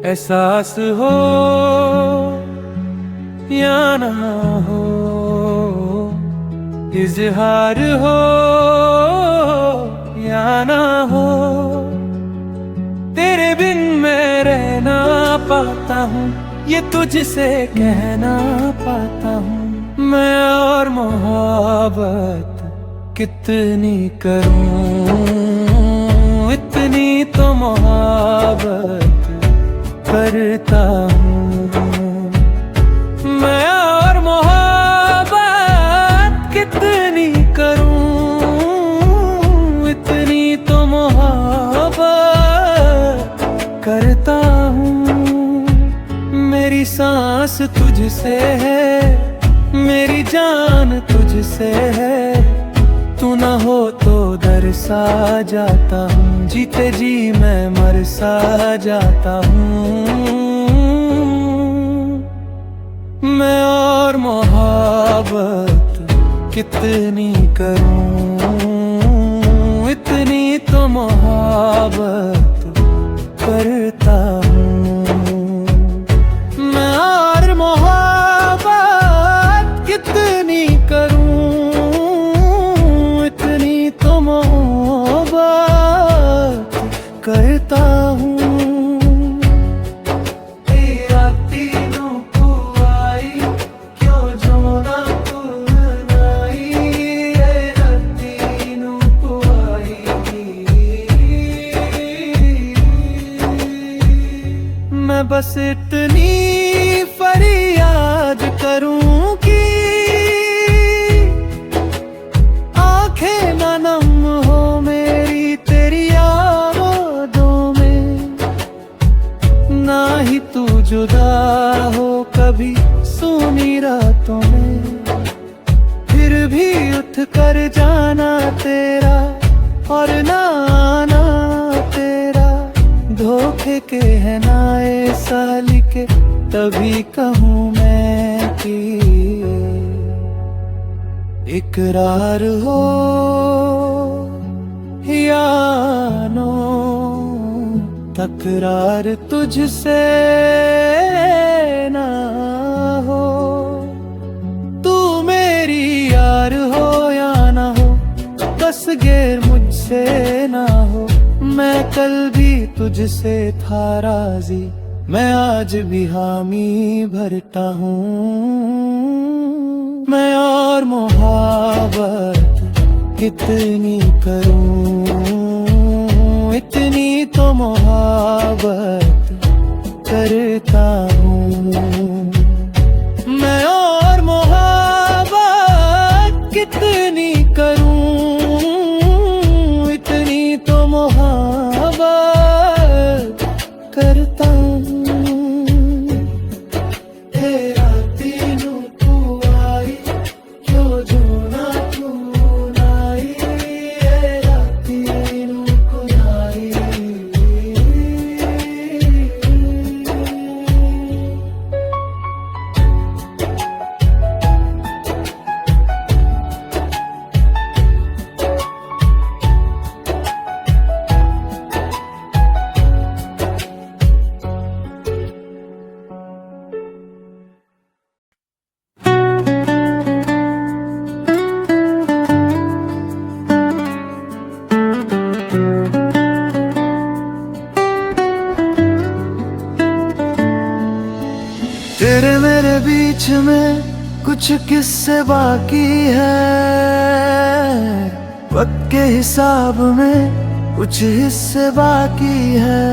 एहसास हो या ना हो, इजहार हो या ना हो, तेरे बिन मैं रह ना पाता हूँ, ये तुझसे कहना पाता हूँ मैं। और मोहब्बत कितनी करूँ, इतनी तो मोहब्बत करता हूँ मैं। और मोहब्बत कितनी करूँ, इतनी तो मोहब्बत करता हूँ। मेरी सांस तुझसे है, मेरी जान तुझसे है, तू ना हो तो दर सा जाता हूँ, जीते जी मैं मर सा जाता हूँ मैं। और मोहब्बत कितनी करूँ, इतनी तो मोहब्बत करता हूँ मैं। और मोहब्बत कितनी करूँ, इतनी तो मोहब्बत करता हूँ। मैं बस इतनी फरियाद करूं कि आंखें ना नम हो मेरी तेरी यादों में, ना ही तू जुदा हो कभी सूनी रातों में, फिर भी उठ कर जाना तेरा और ना आना तेरा। धोखे के है ना ये साली के, तभी कहूँ मैं कि इकरार हो या नो, तकरार तुझसे ना हो। तू मेरी यार हो या ना हो, बस गैर मुझसे ना हो। मैं कल भी तुझसे था राजी, मैं आज भी हामी भरता हूँ मैं। और मोहब्बत कितनी करूँ, इतनी तो मोहब्बत करता हूँ मैं। और मोहब्बत कितनी करूँ, इतनी तो मोहब्बत करता हूँ। तेरा तीनू तू आई, क्यों जो ना तू नाई, तेरा तीनू को आई। तेरे मेरे बीच में कुछ किस्से बाकी है, वक्त के हिसाब में कुछ हिस्से बाकी है।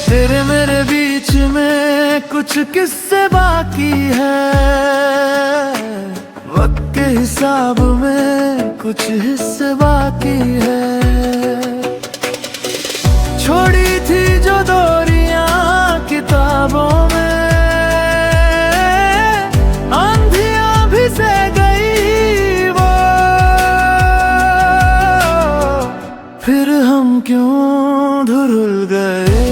तेरे मेरे बीच में कुछ किस्से बाकी है, वक्त के हिसाब में कुछ हिस्से बाकी है। छोड़ी थी जो दोरियां किताबों में, आंधियां भी सह गई वो, फिर हम क्यों धुल गए,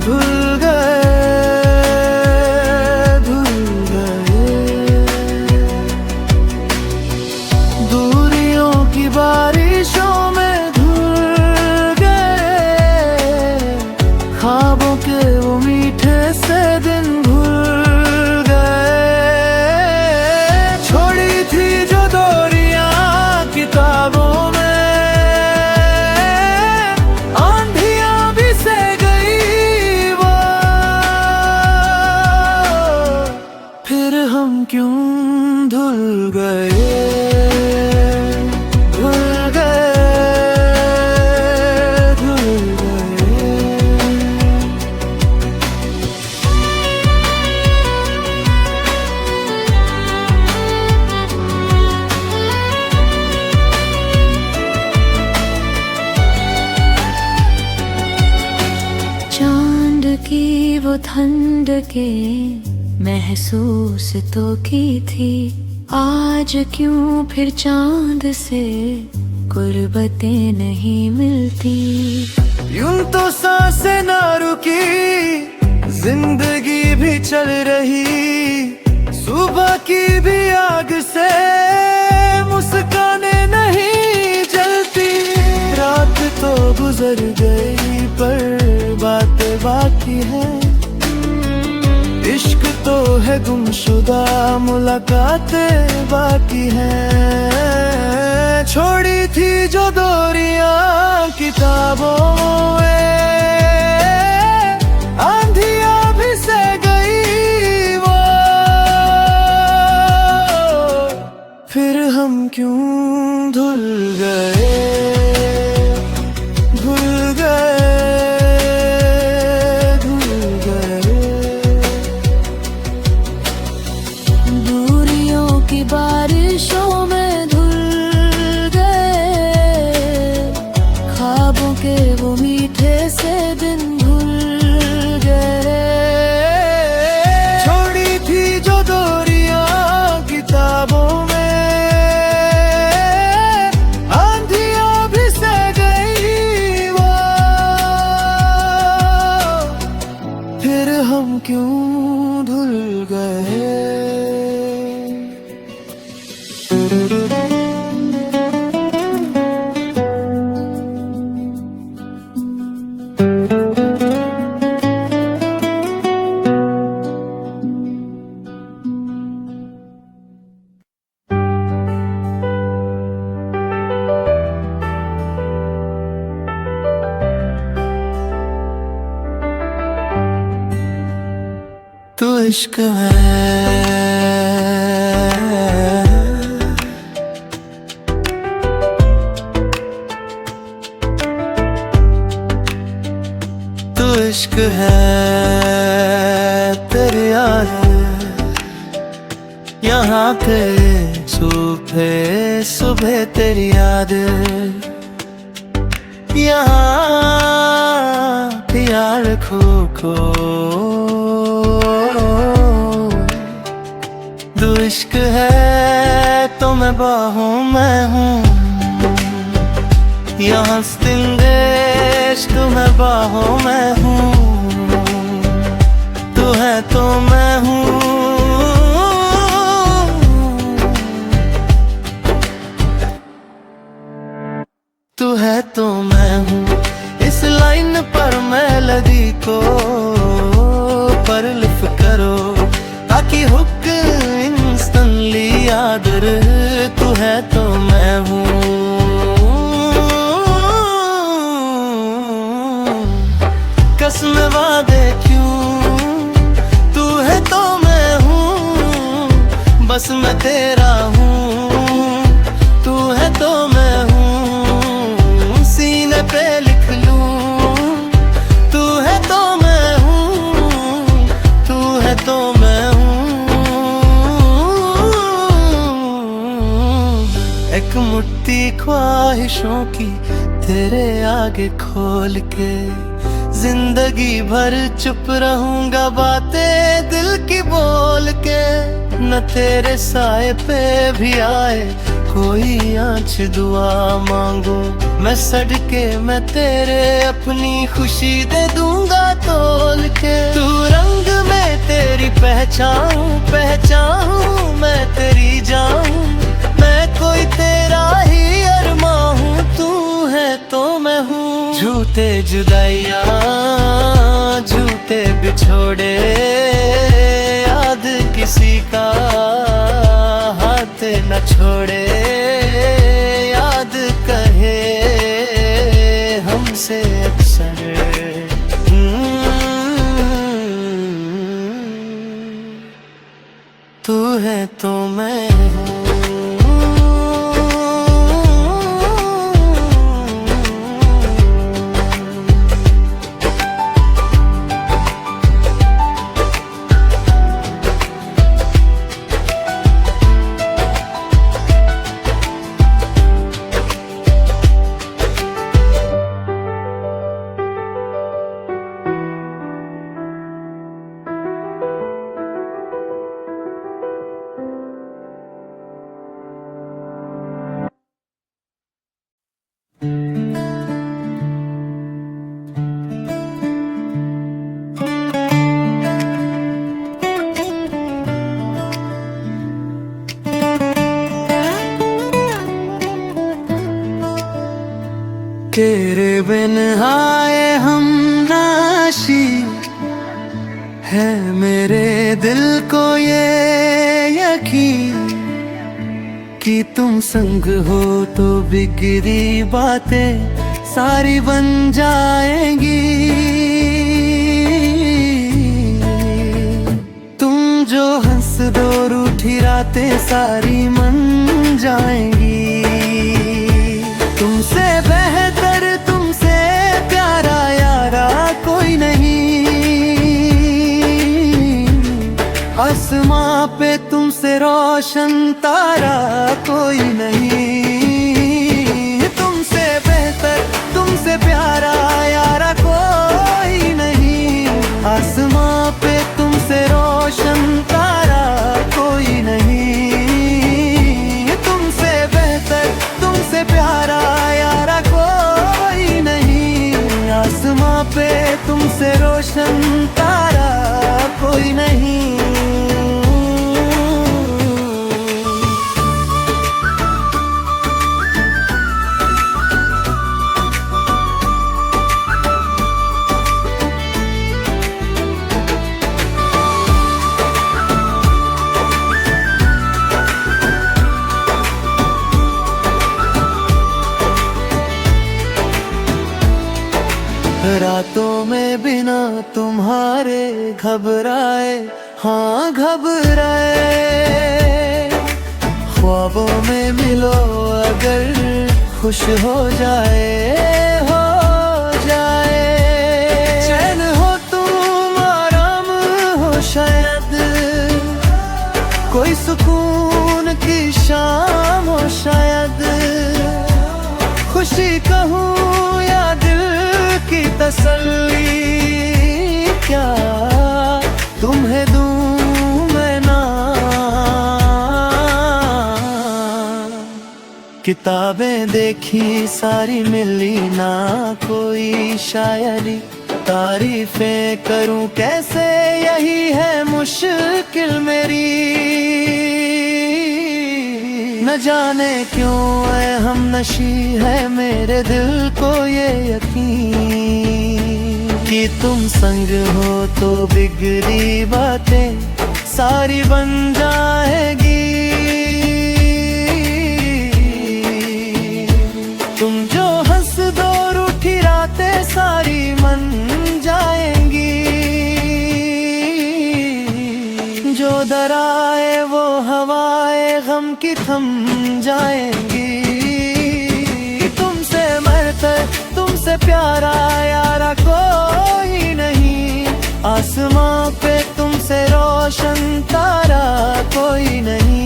धुल गए, धुल गए। दूरियों की बारिशों में की वो ठंड के महसूस तो की थी, आज क्यों फिर चांद से गुर्बतें नहीं मिलती। यूं तो सांसें ना रुकी, जिंदगी भी चल रही, सुबह की भी आग से मुस्कानें नहीं जलती। रात तो गुजर गई पर बातें बाकी है, इश्क तो है गुमशुदा, मुलाकातें बाकी हैं। छोड़ी थी जो दूरियां किताबों में, आंधियां भी सह गई वो, फिर हम क्यों धुल गए, धुल गए, धुल गए। दूरियों की बारिशों में धुल गए, ख्वाबों के वो मीठे से दिन धुल गए। छोड़ी थी जो दूरियां किताबों में, आंधियां भी सह गई वो, फिर हम क्यों धुल गए। तू इश्क है, तू इश्क है, तेरी याद यहाँ पे सुबह सुबह तेरी याद, यहाँ प्यार खो तू इश्क है तो मैं बाहों में हूँ, यहाँ सिंदेश तू मैं बाहों में हूँ, तू है तो मैं हूँ, तू है तो मैं हूँ। इस लाइन पर मेलोडी को पर लिख करो ताकि हुक इंस्टेंटली याद रहे, तू है तो मैं हूँ। कसम वादे क्यों, तू है तो मैं हूँ, बस मैं तेरा हूँ, तू है तो मैं हूँ, सीने पे लिख लूँ, तू है तो मैं हूँ, तू है तो मैं हूँ। एक मुट्ठी ख्वाहिशों की तेरे आगे खोल के, जिंदगी भर चुप रहूंगा बातें दिल की बोल के, न तेरे साए पे भी आए कोई आँच दुआ मांगो, मैं सड़के मैं तेरे अपनी खुशी दे दूंगा तोल के। तू रंग में तेरी पहचान मैं तेरी जाऊं, मैं कोई तेरा ही अरमा हूँ, तू है तो मैं हूँ। झूठे जुदाइयाँ झूठे बिछोड़े, याद किसी का हाथ न छोड़े, याद कहे हमसे अक्सर तू है तो मैं हूँ। तेरे बिन आए हम नाशी है मेरे दिल को ये यकीन कि तुम संग हो तो बिगड़ी बातें सारी बन जाएंगी। तुम जो हंस दो रूठी रातें सारी मन जाएंगी। तुमसे बेहतर तुमसे प्यारा यारा कोई नहीं। आसमां पे तुमसे रोशन तारा कोई नहीं। तुमसे बेहतर तुमसे प्यारा यारा कोई नहीं। आसमां पे तुमसे रोशन तारा कोई नहीं। तुमसे बेहतर तुमसे प्यारा यारा कोई नहीं। आसमां पे तुमसे रोशन तारा कोई नहीं। रातों में बिना तुम्हारे घबराए, हाँ घबराए। ख्वाबों में मिलो अगर खुश हो जाए, हो जाए। चैन हो तुम आराम हो शायद, कोई सुकून की शाम हो शायद। खुशी कहूँ या दिल की तसल्ली, क्या तुम्हें दूँ मैं ना। किताबें देखी सारी मिली ना कोई शायरी। तारीफें करूं कैसे यही है मुश्किल मेरी। न जाने क्यों है हम नशी है मेरे दिल को ये यकीन कि तुम संग हो तो बिगड़ी बातें सारी बन जाएगी। तुम जो हंस दो रूठी रातें सारी मन जाएंगी। जो दराए वो हवाएं गम की थम जाएंगी। तुमसे मरकर तुमसे प्यारा यारा कोई नहीं। आसमां पे तुमसे रोशन तारा कोई नहीं।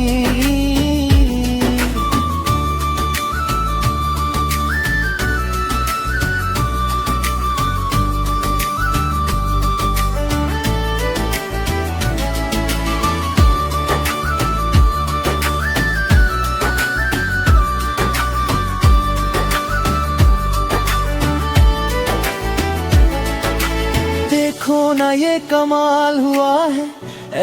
देखो ना ये कमाल हुआ है,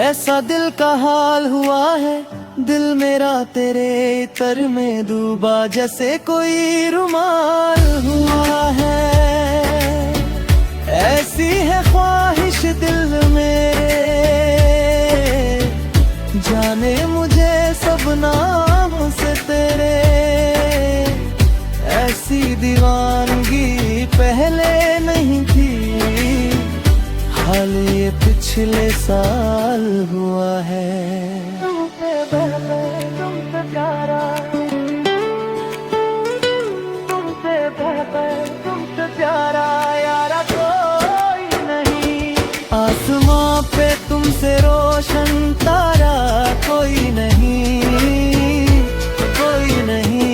ऐसा दिल का हाल हुआ है। दिल मेरा तेरे इतर में डूबा जैसे कोई रुमाल हुआ है। ऐसी है ख्वाहिश दिल मेरे, जाने मुझे सब नाम से तेरे। ऐसी दीवानगी पहले नहीं थी, हाल ये पिछले साल हुआ है। तुमसे बेहतर तुमसे प्यारा, तुमसे बेहतर तुमसे प्यारा यारा कोई नहीं। आसमां पे तुमसे रोशन तारा कोई नहीं, कोई नहीं।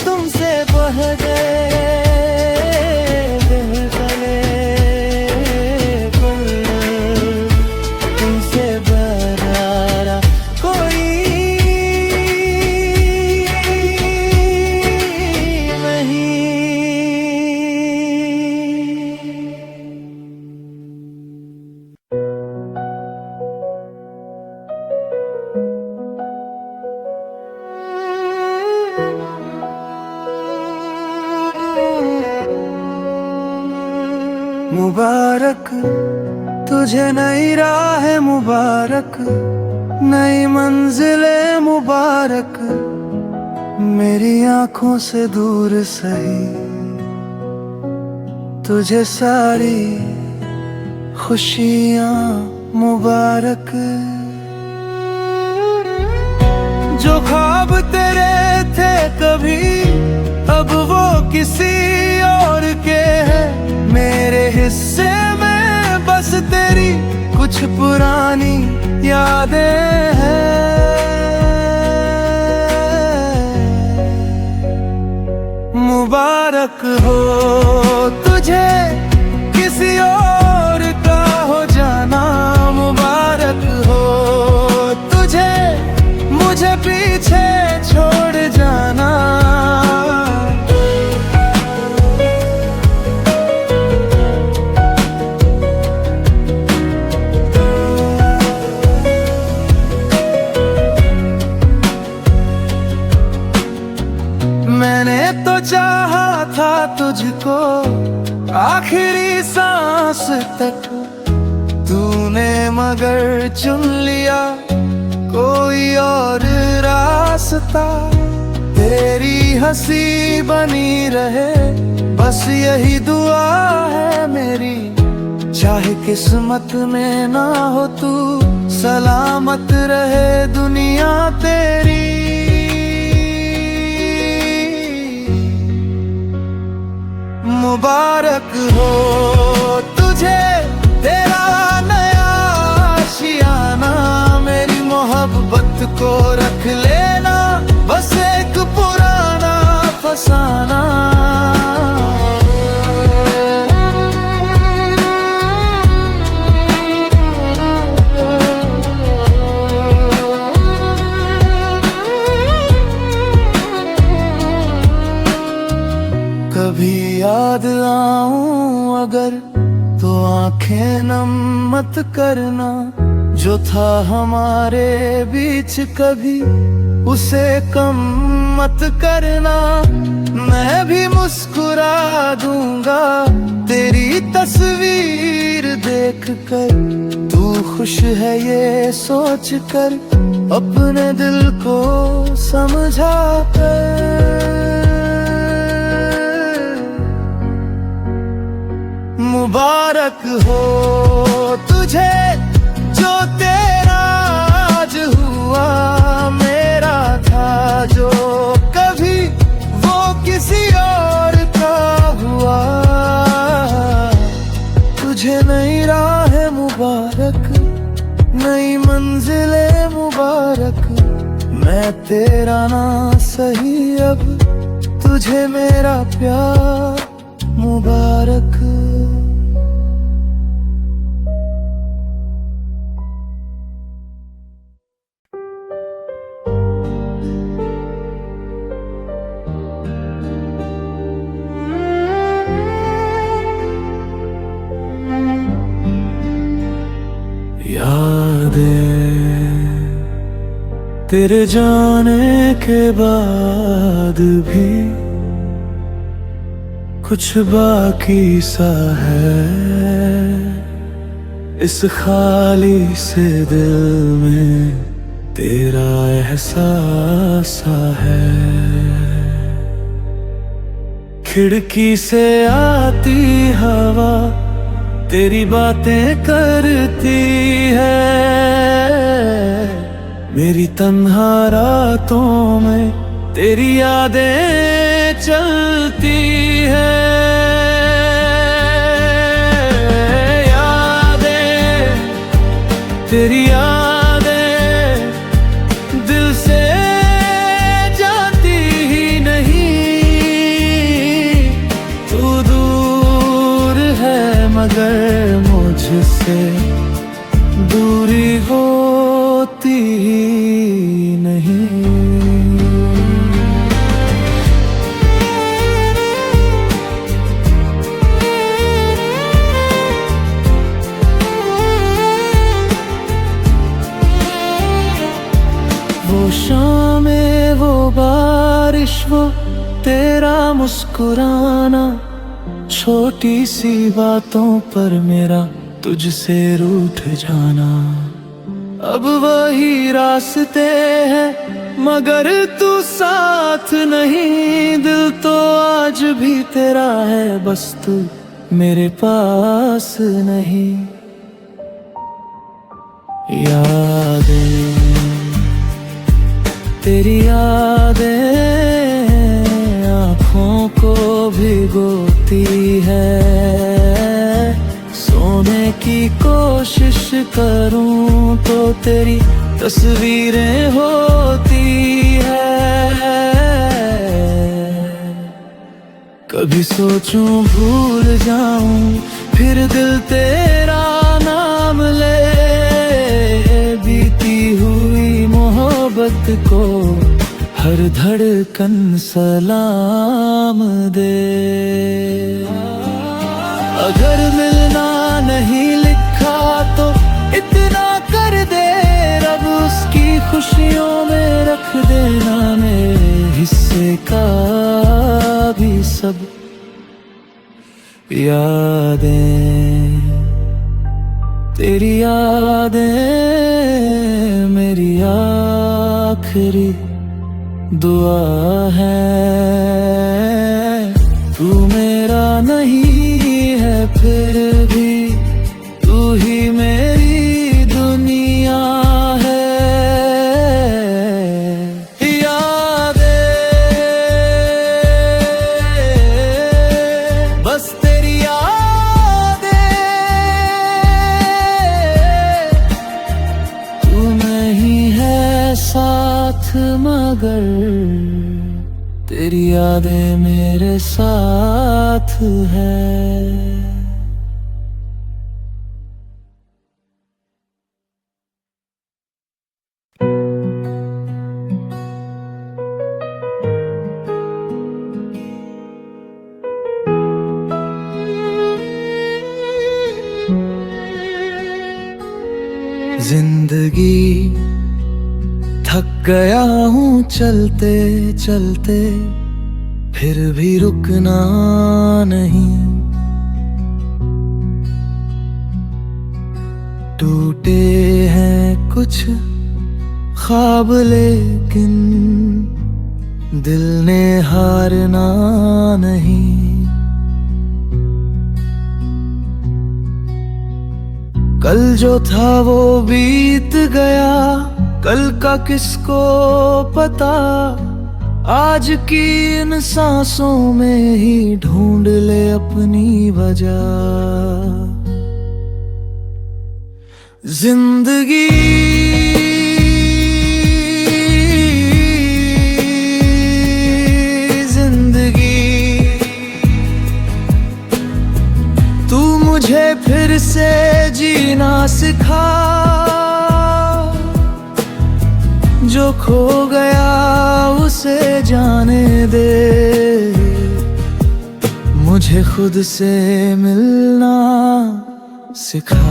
तुमसे बह गए मुबारक तुझे नई राह मुबारक, नई मंजिले मुबारक, मेरी आंखों से दूर सही तुझे सारी खुशियाँ मुबारक। जो ख्वाब तेरे थे कभी अब वो किसी और के हैं, मेरे हिस्से में बस तेरी कुछ पुरानी यादें हैं। मुबारक हो तुझे किसी और का हो जाना, मुबारक हो तुझे मुझे पीछे छोड़ जाना। मैंने तो चाहा था तुझको आखिरी सांस तक, तूने मगर चुन लिया कोई और रास्ता। तेरी हंसी बनी रहे बस यही दुआ है मेरी, चाहे किस्मत में ना हो तू सलामत रहे दुनिया तेरी। मुबारक हो तुझे तेरा नया आशियाना, मेरी मोहब्बत को रख लेना बस एक पुराना फसाना। कभी याद आऊं अगर तो आंखें नम मत करना, जो था हमारे बीच कभी उसे कम मत करना। मैं भी मुस्कुरा दूंगा तेरी तस्वीर देख कर, तू खुश है ये सोच कर अपने दिल को समझा कर। मुबारक हो तुझे जो तेरा आज हुआ, मेरा था जो कभी वो किसी और का हुआ। तुझे नई राह मुबारक, नई मंजिले मुबारक, मैं तेरा ना सही अब तुझे मेरा प्यार मुबारक। तेरे जाने के बाद भी कुछ बाकी सा है, इस खाली से दिल में तेरा एहसास सा है। खिड़की से आती हवा तेरी बातें करती है, मेरी तन्हा रातों में तेरी यादें चलती है। यादें तेरी यादें दिल से जाती ही नहीं, तू दूर है मगर मुझसे दूरी होती ही नहीं। वो शामें वो बारिश वो तेरा मुस्कुराना, छोटी सी बातों पर मेरा तुझसे रूठ जाना। अब वही रास्ते हैं मगर तू साथ नहीं, दिल तो आज भी तेरा है बस तू मेरे पास नहीं। यादें तेरी यादें आँखों को भिगोती है, सोने की कोशिश करूं तो तेरी तस्वीरें होती है। कभी सोचूं भूल जाऊं फिर दिल तेरा नाम ले, बीती हुई मोहब्बत को हर धड़कन सलाम दे। अगर मिलना नहीं लिखा तो इतना कर दे रब, उसकी खुशियों में रख देना मेरे हिस्से का भी सब। यादें तेरी यादें मेरी आखिरी दुआ है। तू मेरा नहीं है फिर भी तू ही मेरी दुनिया है। यादें बस तेरी यादें, तू नहीं है साथ मगर तेरी यादें मेरे साथ है। जिंदगी थक गया हूँ चलते चलते, फिर भी रुकना नहीं। टूटे हैं कुछ ख्वाब लेकिन दिल ने हारना नहीं। कल जो था वो बीत गया, कल का किसको पता। आज की इन सांसों में ही ढूंढ ले अपनी वजह। जिंदगी तू मुझे फिर से जीना सिखा, जो खो गया उसे जाने दे। मुझे खुद से मिलना सिखा।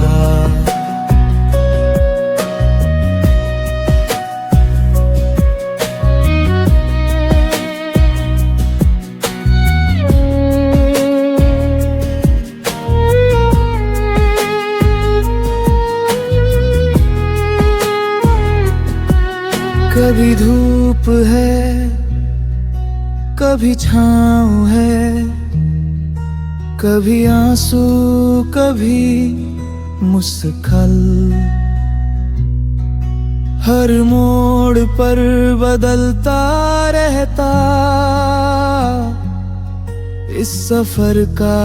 कभी धूप है कभी छाँव है, कभी आंसू कभी मुस्कान। हर मोड़ पर बदलता रहता इस सफर का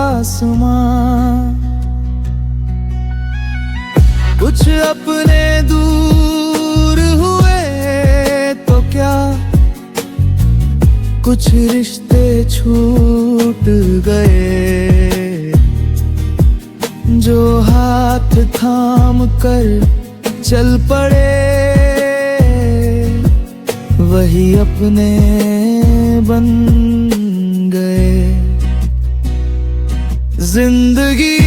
आसमां। कुछ अपने दूर हुए तो क्या, कुछ रिश्ते छूट गए। जो हाथ थाम कर चल पड़े वही अपने बन गए। जिंदगी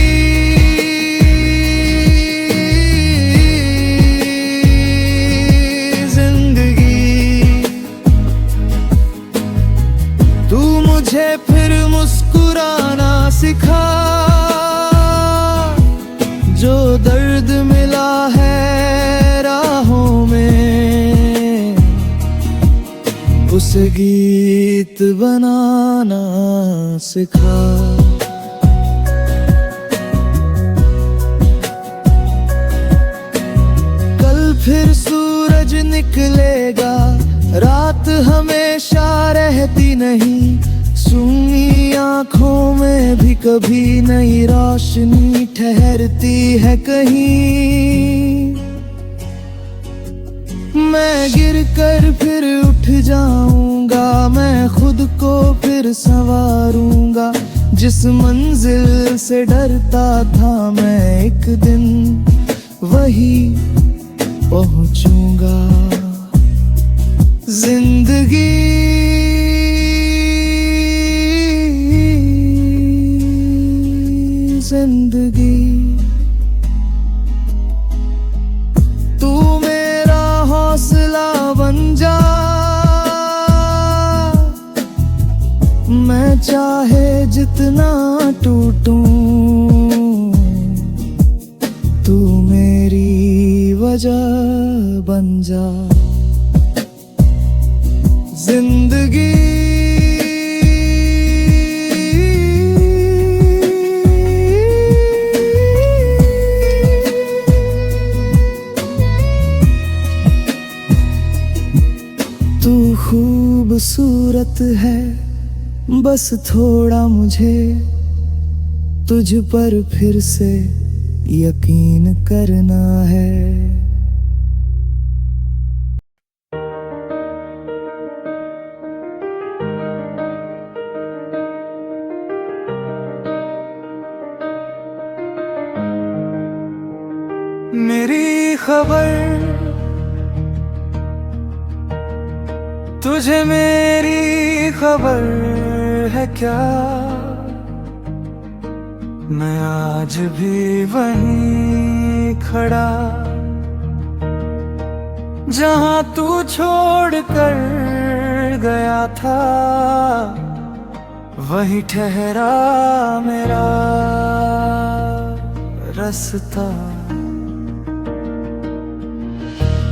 मुझे फिर मुस्कुराना सिखा, जो दर्द मिला है राहों में उसे गीत बनाना सिखा। कल फिर सूरज निकलेगा, रात हमेशा रहती नहीं, सूनी आँखों में भी कभी नई रोशनी ठहरती है कहीं। मैं गिर कर फिर उठ जाऊंगा, मैं खुद को फिर संवारूंगा, जिस मंजिल से डरता था मैं एक दिन वही पहुंचूंगा। जिंदगी जिंदगी तू मेरा हौसला बन जा, मैं चाहे जितना टूटूं, तू मेरी वजह बन जा। जिंदगी तू खूबसूरत है, बस थोड़ा मुझे तुझ पर फिर से यकीन करना है। मेरी खबर तुझे मेरी खबर है क्या, मैं आज भी वहीं खड़ा जहां तू छोड़ कर गया था, वहीं ठहरा मेरा रास्ता।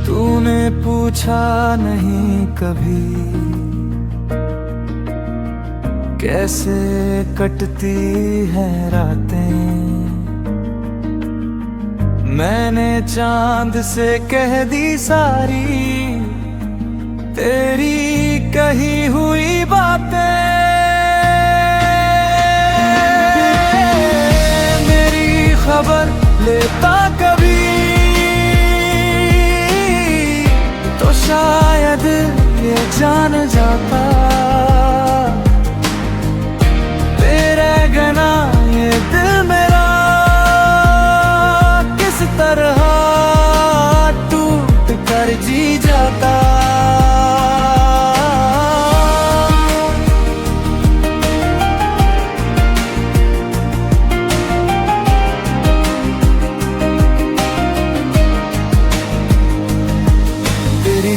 तूने पूछा नहीं कभी कैसे कटती हैं रातें, मैंने चांद से कह दी सारी तेरी कही हुई बातें। मेरी खबर लेता कभी तो शायद ये जान जाता, तेरे गना ये दिल मेरा किस तरह टूट कर जी जाता।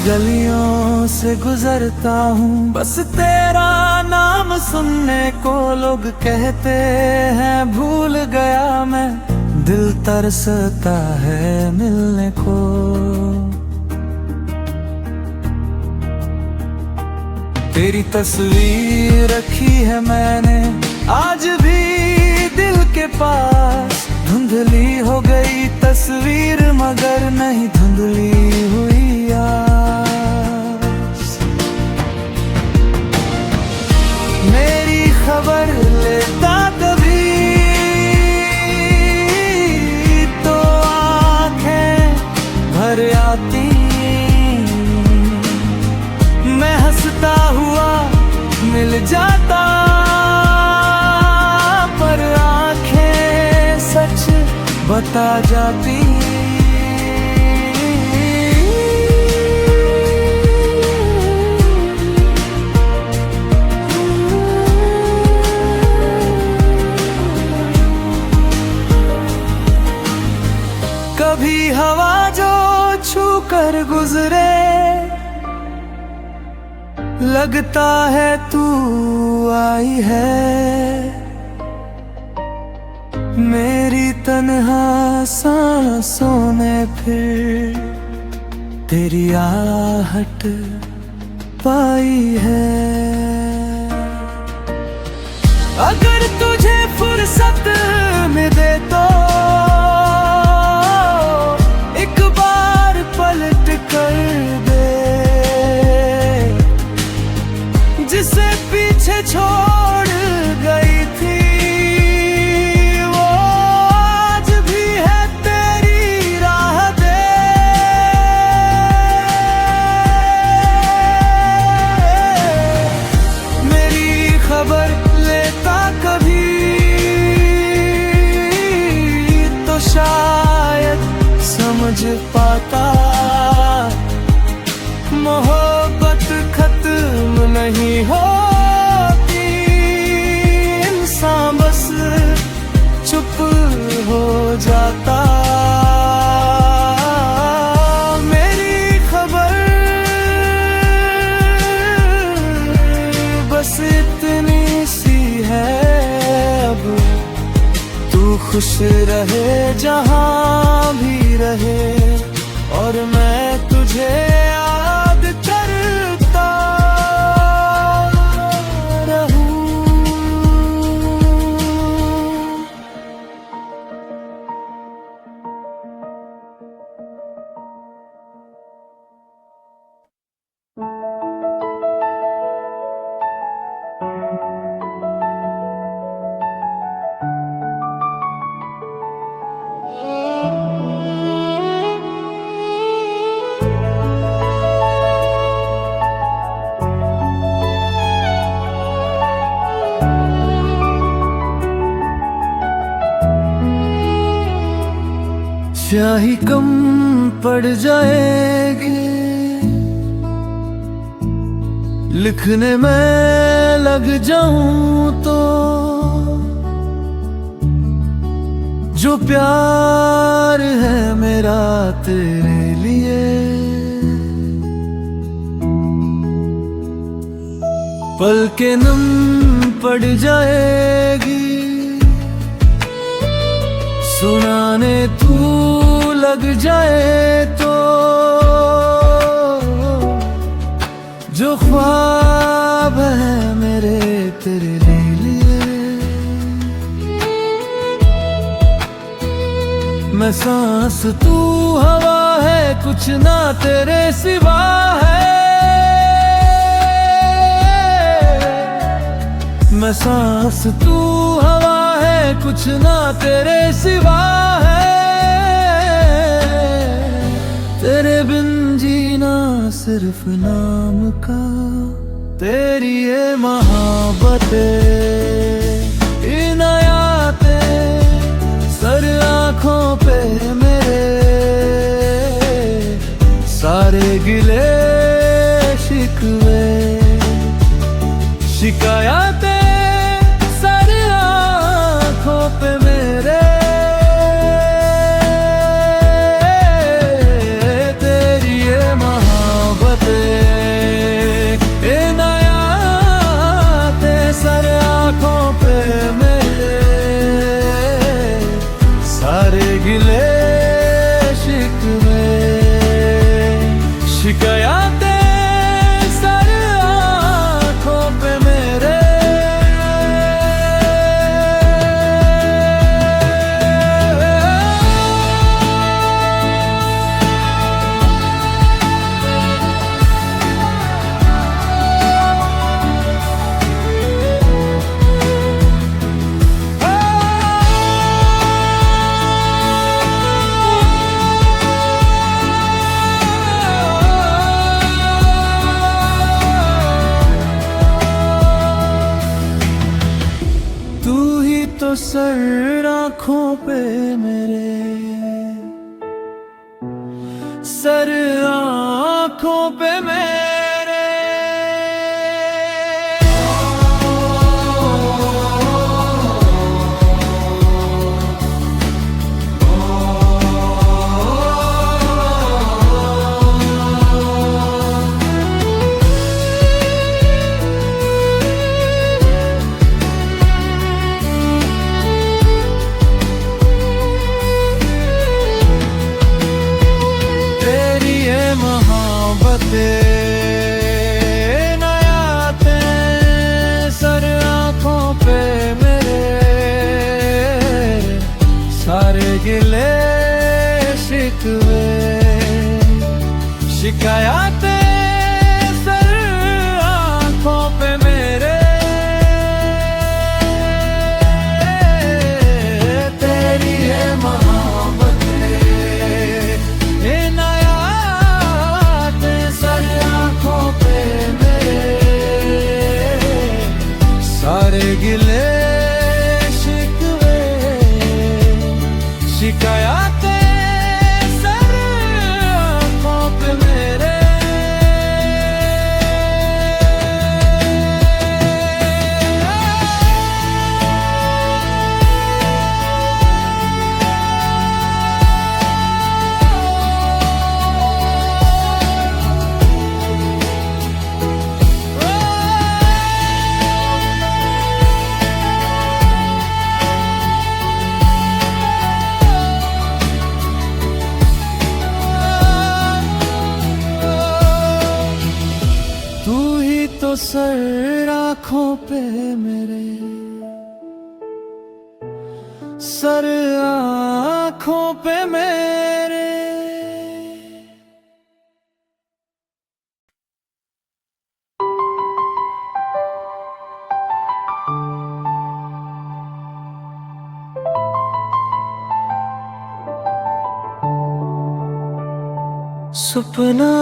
गलियों से गुजरता हूँ, बस तेरा नाम सुनने को लोग कहते हैं भूल गया मैं, दिल तरसता है मिलने को। तेरी तस्वीर रखी है मैंने आज भी दिल के पास, धुंधली हो गई तस्वीर मगर नहीं धुंधली हुई मेरी खबर लेता कभी तो आंखें भर आती, मैं हंसता हुआ मिल जाता, पर आंखें सच बता जाती। कभी हवा जो छू कर गुजरे लगता है तू आई है, मेरी तन्हा सांसों ने फिर तेरी आहट पाई है। अगर तुझे फुर्सत में दे तो एक बार पलट कर दे, जिसे पीछे छोड़ गई थी वो आज भी है तेरी राह दे। मेरी खबर लेता कभी तो शायद समझ पाता, मोहब्बत खत्म नहीं होती, इंसान बस चुप हो जाता। मेरी खबर बस इतनी सी है, अब तू खुश रहे जहां भी रहे, और मैं तुझे याद करता रहूं। स्याही कम पड़ जाएगी लिखने में लग जाऊं तो, जो प्यार है मेरा तेरे लिए पल के नम पड़ जाएगी, सुनाने तू लग जाए तो, जो ख्वाब है मेरे तेरे लिए। मैं सांस तू हवा है, कुछ ना तेरे सिवा है। मैं सांस तू हवा है, कुछ ना तेरे सिवा है। तेरे बिन जीना सिर्फ नाम का, तेरी ये मोहब्बतें इनायातें सर आँखों पे मेरे, सारे गिले शिकवे शिकायतें सारे आँखों पे मेरे, तेरी ये मोहब्बतें इनायातें सारे आँखों पे मेरे, सारे गिले शिकवे शिकायतें सारे आँखों पे मेरे। तो सर आँखों पे मेरे, सर आँखों पे मेरे। से नया आते सर आंखों पे मेरे, सारे गिले शिकवे शिकायतें सर आंखों पे मेरे, तेरी है मोहब्बतें ये नया आते सर आंखों पे मेरे, सारे गिले शिकवे शिकायतें तो सर आंखों पे मेरे, सर आंखों पे मेरे। सपना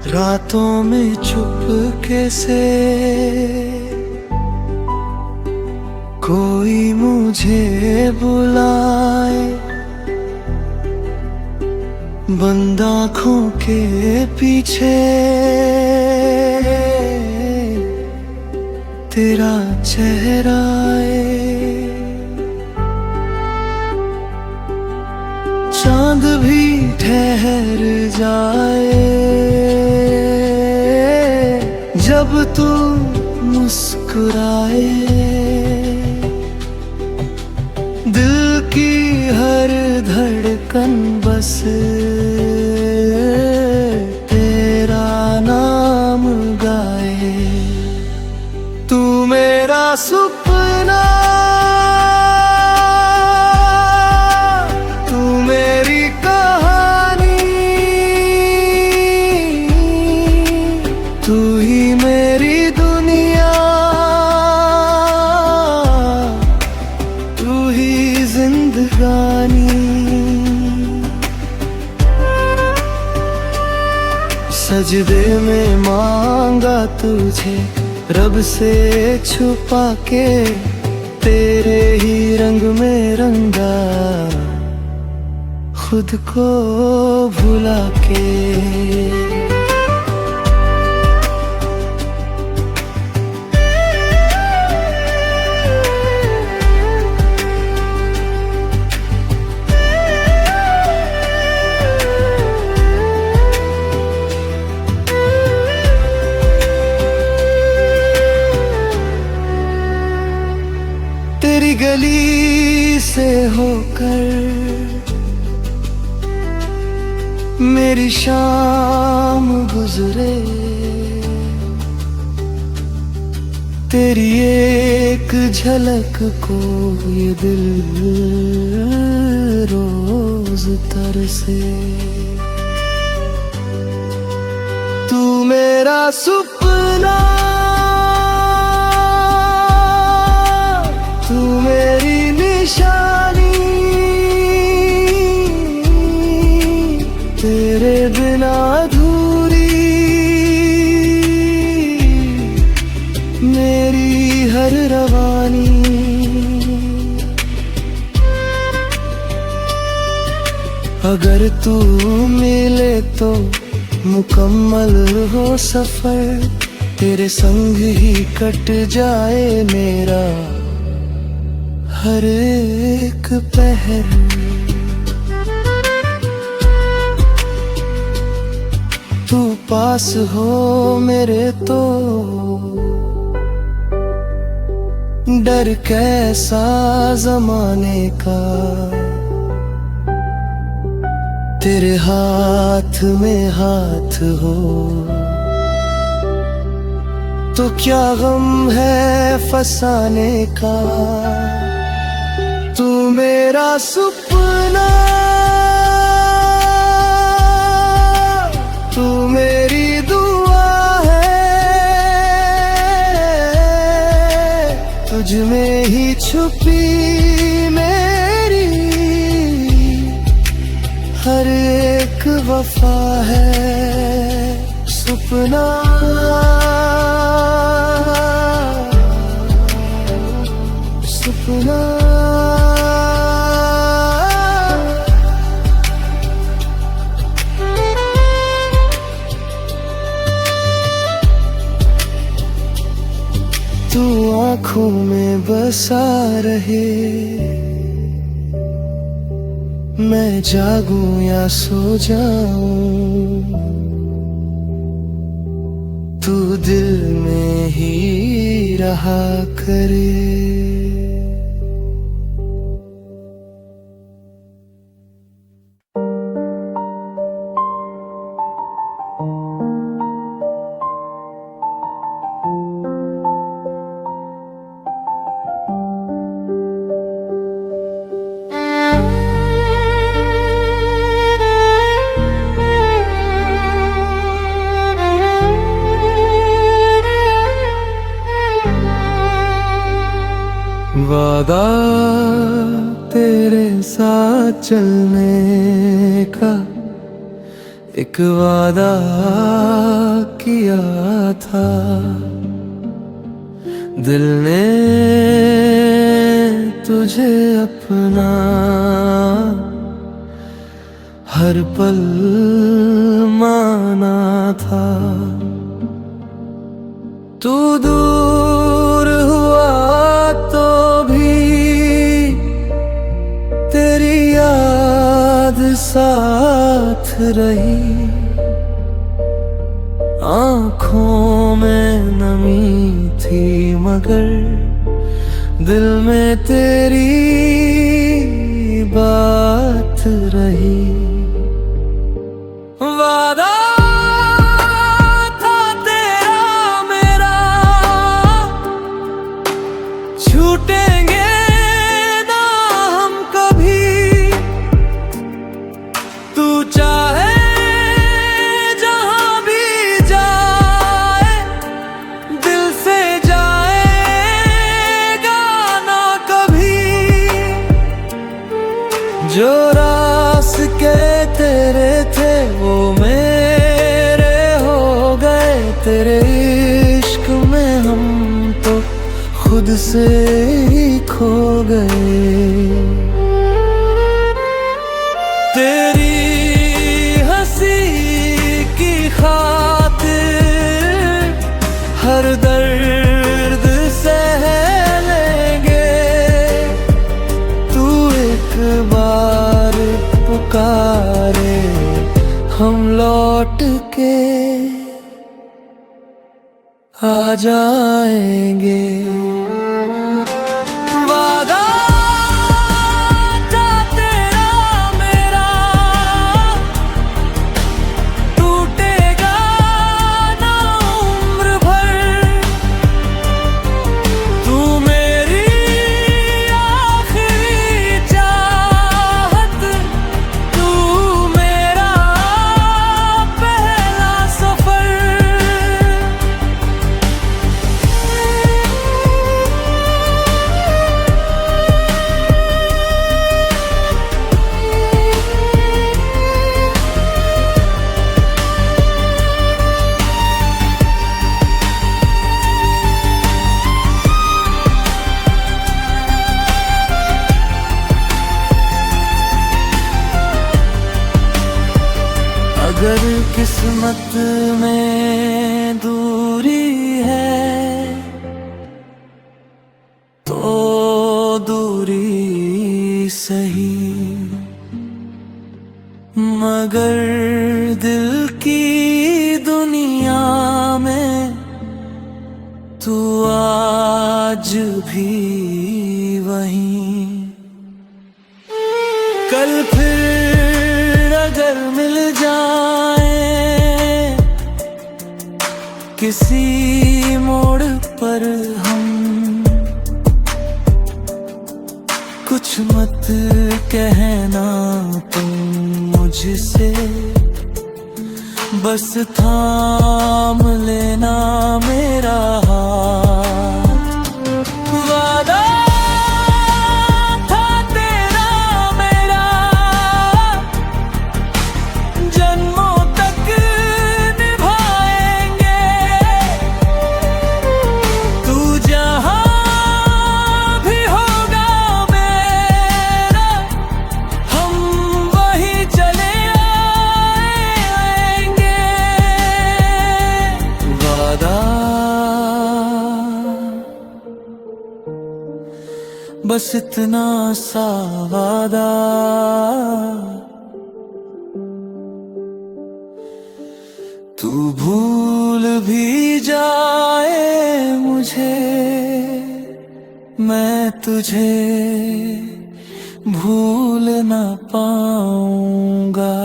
रातों में चुपके से कोई मुझे बुलाए, बंद आँखों के पीछे तेरा चेहरा आए, चांद भी ठहर जाए जब तू मुस्कुराए, दिल की हर धड़कन बस तेरा नाम गाए, तू मेरा सपना, तू मेरी कहानी, तू ही मेरी दुनिया, तू ही जिंदगानी। सजदे में मांगा तुझे रब से छुपा के, तेरे ही रंग में रंगा खुद को भुला के। तेरी गली से होकर मेरी शाम गुजरे, तेरी एक झलक को ये दिल रोज तरसे, तू मेरा सपना, तू मेरी निशानी, तेरे बिना अधूरी मेरी हर रवानी। अगर तू मिले तो मुकम्मल हो सफर, तेरे संग ही कट जाए मेरा हर एक पहर। तू पास हो मेरे तो डर कैसा जमाने का, तेरे हाथ में हाथ हो तो क्या गम है फसाने का। तू मेरा सपना, तू मेरी दुआ है, तुझ में ही छुपी मेरी हर एक वफा है। सपना सपना तू आँखों में बसा रहे, मैं जागूं या सो जाऊं, तू दिल में ही रहा करे। वादा तेरे साथ चलने का एक वादा किया था, दिल ने तुझे अपना हर पल माना था। तू दूर हुआ तो भी तेरी याद साथ रही, आँखों में नमी थी मगर दिल में तेरी बात रही। वादा था तेरा मेरा, छूटेंगे ना हम कभी, तू चाहे जहां भी जाए दिल से जाएगा ना कभी। जो रास्ते तेरे थे वो मेरे हो गए, तेरे इश्क में हम तो खुद से ही खो गए। तेरी हंसी की खातिर हर दर्द सह लेंगे, तू एक बार पुकारे हम लौट के आ जाएंगे। वादा था तेरा मेरा, टूटेगा ना उम्र भर, तू मेरी आखिरी चाहत, तू मेरा पहला सफर। अगर किस्मत में दूरी है तो दूरी सही, मगर दिल की दुनिया में तू आ आज भी वहीं। कल फिर अगर मिल जाए किसी मोड़ पर हम, कुछ मत कहना तुम मुझसे, बस थाम लेना मेरा हाथ। वादा था तेरा मेरा जन्मों तक निभाएंगे, तू जहां भी होगा मेरा, हम वहीं चले आएंगे। वादा बस इतना सा वादा, तू भूल भी जाए मुझे, मैं तुझे भूल न पाऊंगा।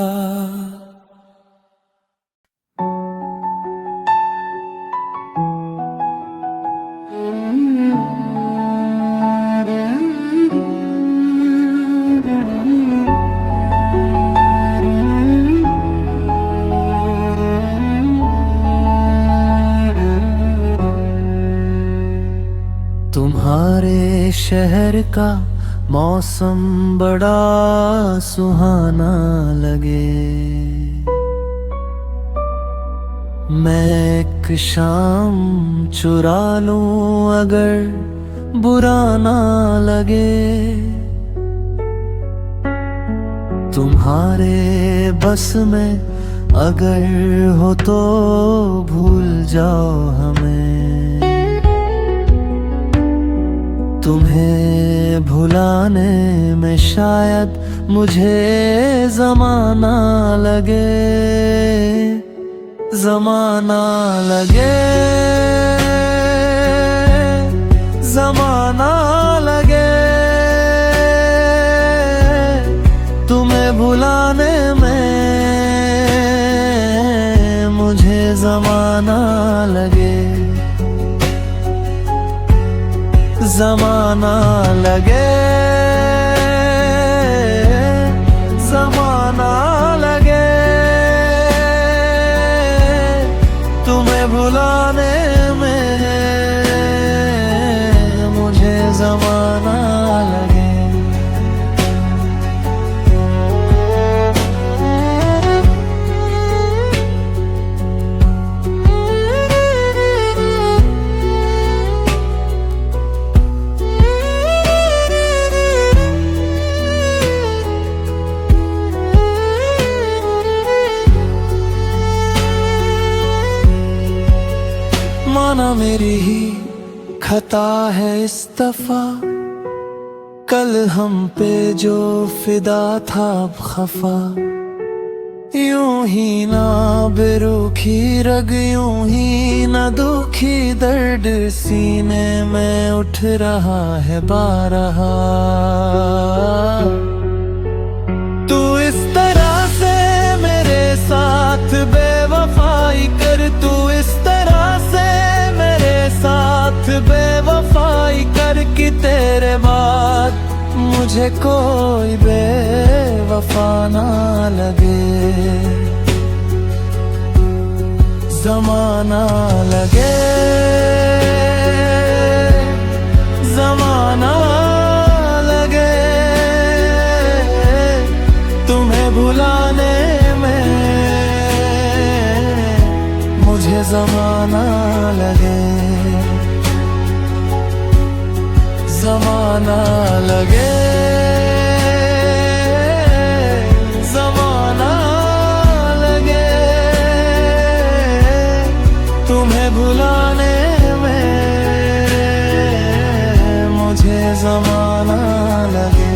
तुम्हारे शहर का मौसम बड़ा सुहाना लगे, मैं एक शाम चुरा लूं अगर बुरा ना लगे। तुम्हारे बस में अगर हो तो भूल जाओ हमें, तुम्हें भुलाने में शायद मुझे ज़माना लगे, ज़माना लगे, ज़माना लगे। तुम्हें भुलाने में मुझे ज़माना लगे, ज़माना लगे, ज़माना लगे। तुम्हें भुलाने में मुझे ज़माना लगे। माना मेरी ही खता है इस दफा, कल हम पे जो फिदा था अब खफा। यूं ही ना बेरुखी रग, यूं ही ना दुखी दर्द सीने में उठ रहा है बारहा। तू इस तरह से मेरे साथ बेवफाई कर, तू इस तरह से मेरे साथ बेवफाई कर कि तेरे बाद मुझे कोई बेवफा ना लगे। ज़माना लगे, ज़माना लगे। तुम्हें भुलाने में मुझे ज़माना लगे, ज़माना लगे, ज़माना लगे। तुम्हें भुलाने में मुझे ज़माना लगे।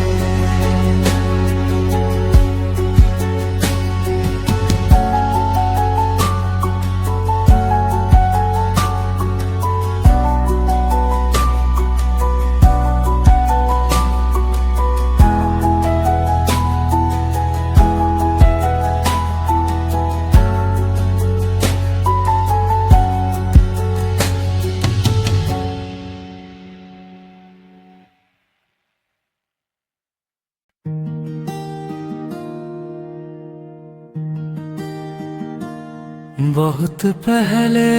बहुत पहले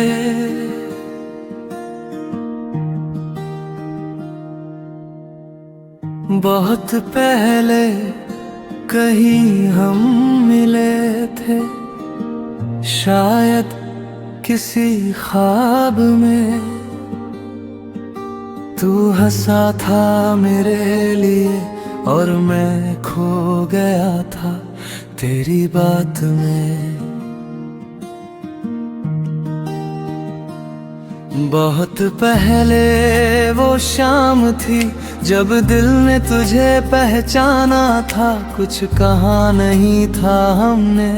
बहुत पहले कहीं हम मिले थे, शायद किसी ख्वाब में। तू हंसा था मेरे लिए और मैं खो गया था तेरी बात में। बहुत पहले वो शाम थी जब दिल ने तुझे पहचाना था। कुछ कहा नहीं था हमने,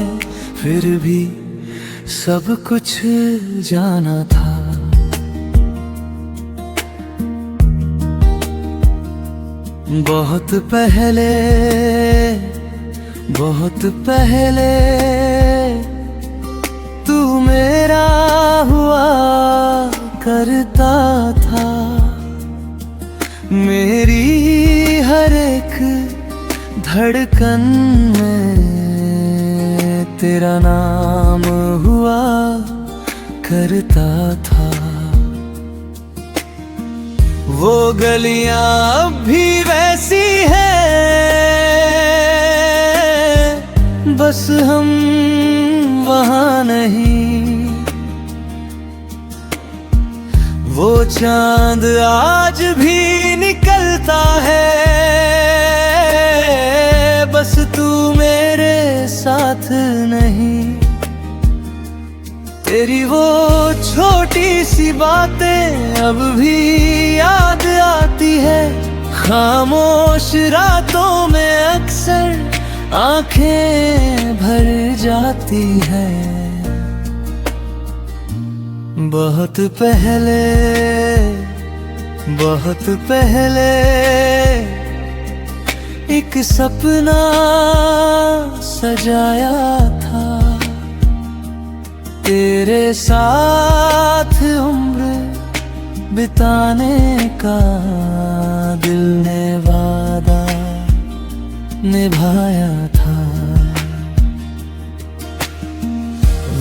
फिर भी सब कुछ जाना था। बहुत पहले तू मेरा हुआ करता था। मेरी हर एक धड़कन में तेरा नाम हुआ करता था। वो गलियां अब भी वैसी हैं, बस हम वहाँ नहीं। वो चांद आज भी निकलता है, बस तू मेरे साथ नहीं। तेरी वो छोटी सी बातें अब भी याद आती है। खामोश रातों में अक्सर आंखें भर जाती है। बहुत पहले एक सपना सजाया था, तेरे साथ उम्र बिताने का दिल ने वादा निभाया था।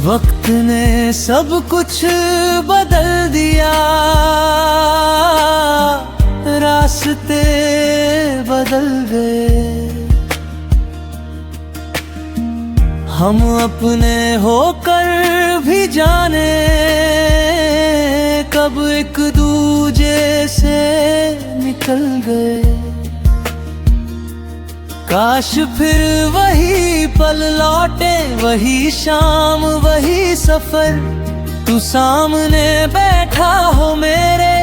वक्त ने सब कुछ बदल दिया, रास्ते बदल गए। हम अपने होकर भी जाने कब एक दूजे से निकल गए। काश फिर वही पल लौटे, वही शाम वही सफर। तू सामने बैठा हो मेरे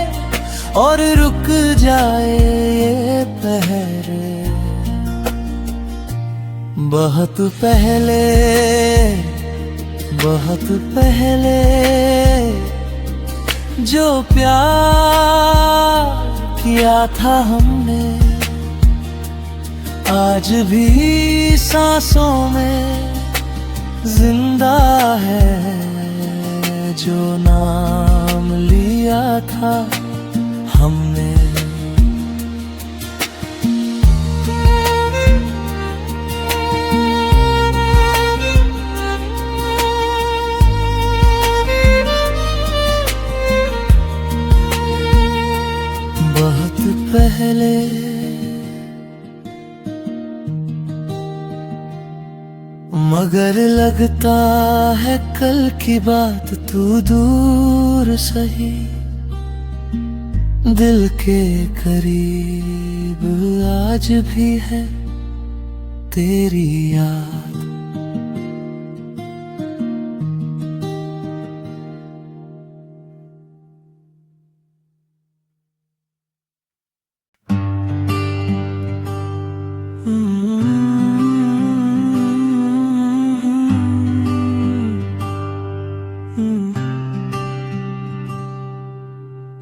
और रुक जाए ये पहर। बहुत पहले जो प्यार किया था हमने, आज भी सांसों में जिंदा है। जो नाम लिया था हमने। बहुत पहले मगर लगता है कल की बात तू दूर सही, दिल के करीब आज भी है तेरी याद।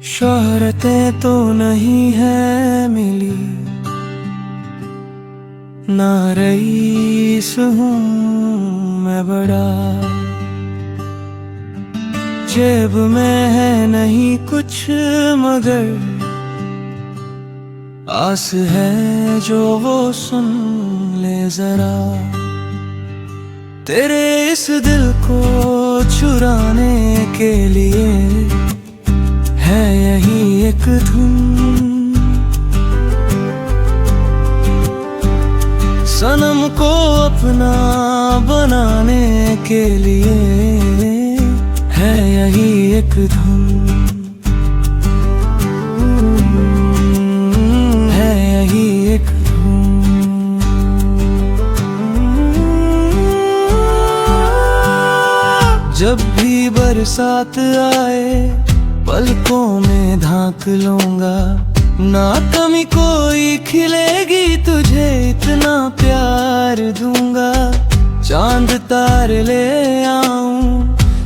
शोहरतें तो नहीं है मिली, ना रईस हूँ मैं बड़ा। जेब में है नहीं कुछ मगर आस है जो वो सुन ले जरा। तेरे इस दिल को चुराने के लिए है यही एक धुन। सनम को अपना बनाने के लिए है यही एक धुन, है यही एक धुन। जब भी बरसात आए पलकों में झांक लूंगा, ना कमी कोई खिलेगी तुझे इतना प्यार दूंगा। चांद तारे ले आऊं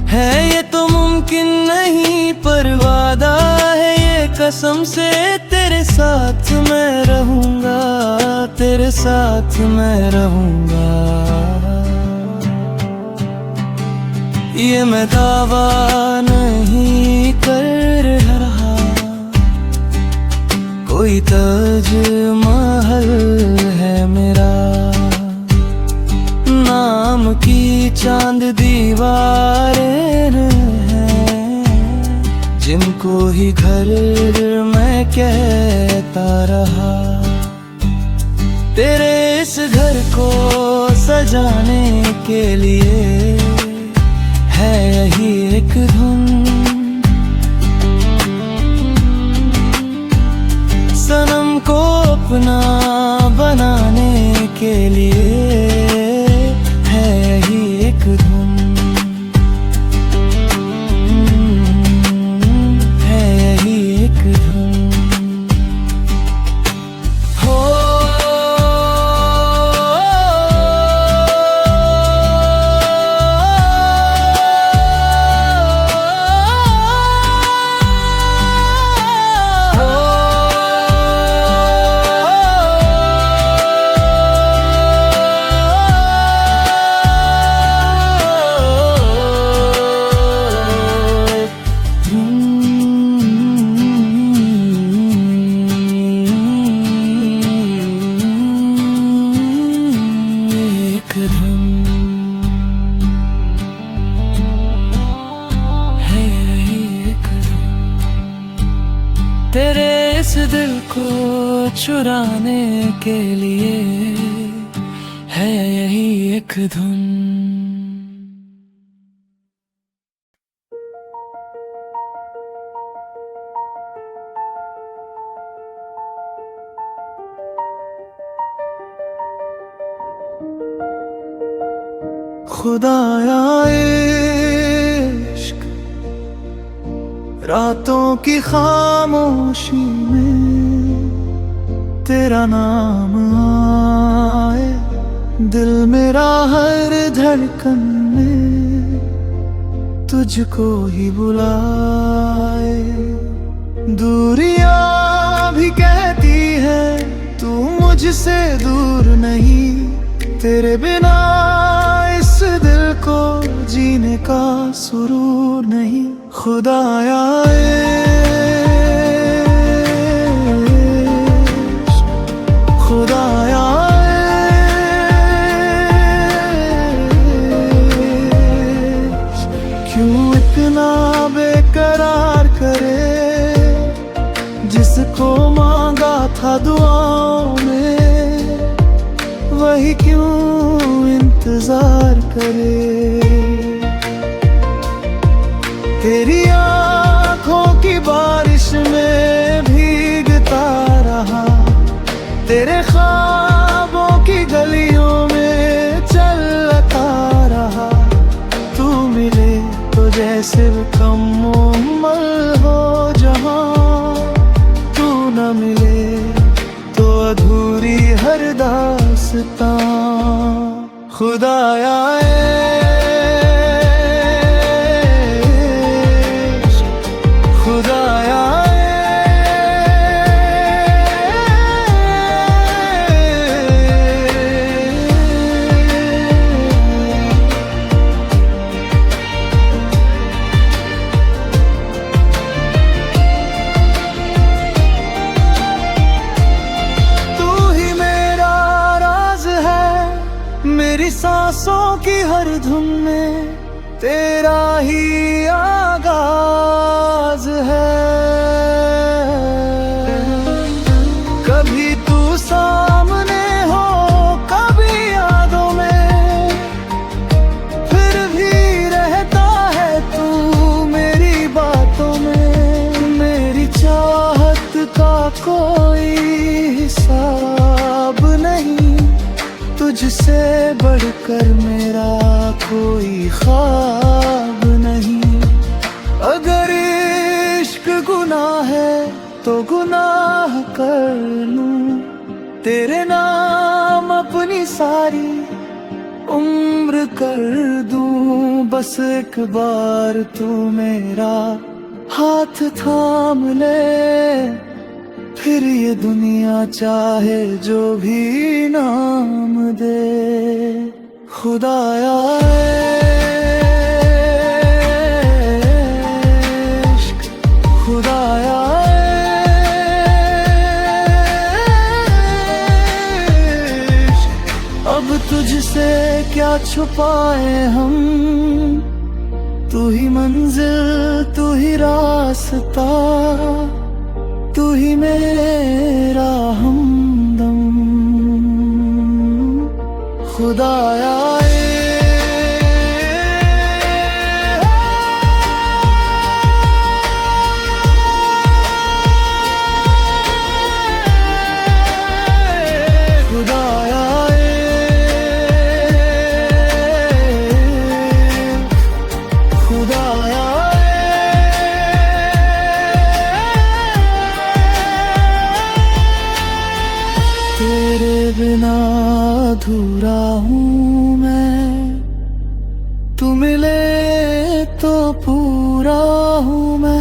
है ये तो मुमकिन नहीं, पर वादा है ये कसम से तेरे साथ मैं रहूंगा, तेरे साथ मैं रहूंगा। ये मैं दावा नहीं कर रहा, कोई ताज महल है मेरा। नाम की चांद दीवारें हैं जिनको ही घर मैं कहता रहा। तेरे इस घर को सजाने के लिए है यही एक धुन। सनम को अपना बनाने के लिए है यही एक धुन, है यही एक धुन। हो तेरे इस दिल को चुराने के लिए है यही एक धुन। खुदाया इश्क रातों की खामोशी में तेरा नाम आए, दिल मेरा हर धड़कन में तुझको ही बुलाए। दूरियां भी कहती है तू मुझसे दूर नहीं, तेरे बिना इस दिल को जीने का सुरूर नहीं। खुदाया इश्क, खुदाया इश्क, क्यों इतना बेकरार करे जिसको मांगा था दुआओं में, वही क्यों इंतजार करे। तेरी आँखों की बारिश में भीगता रहा, तेरे ख्वाबों की गलियों में चलता रहा। तू मिले तो जैसे कम उम्र हो जहाँ, तू न मिले तो अधूरी हर दास्तां। खुदाया मेरी सांसों की हर धुन में तेरा ही आगाज है। कभी तू सामने हो, कभी यादों में, फिर भी रहता है तू मेरी बातों में। मेरी चाहत का कोई हिसाब नहीं, तुझसे बढ़कर मेरा कोई ख्वाब नहीं। अगर इश्क गुनाह है तो गुनाह कर लूं, तेरे नाम अपनी सारी उम्र कर दूं। बस एक बार तू मेरा हाथ थाम ले, फिर ये दुनिया चाहे जो भी नाम दे। खुदाया इश्क, खुदाया इश्क, अब तुझसे क्या छुपाए हम। तू ही मंजिल, तू ही रास्ता, तू ही मेरा हमदम। खुदाया तेरे बिना अधूरा हूँ मैं, तू मिले तो पूरा हूँ मैं।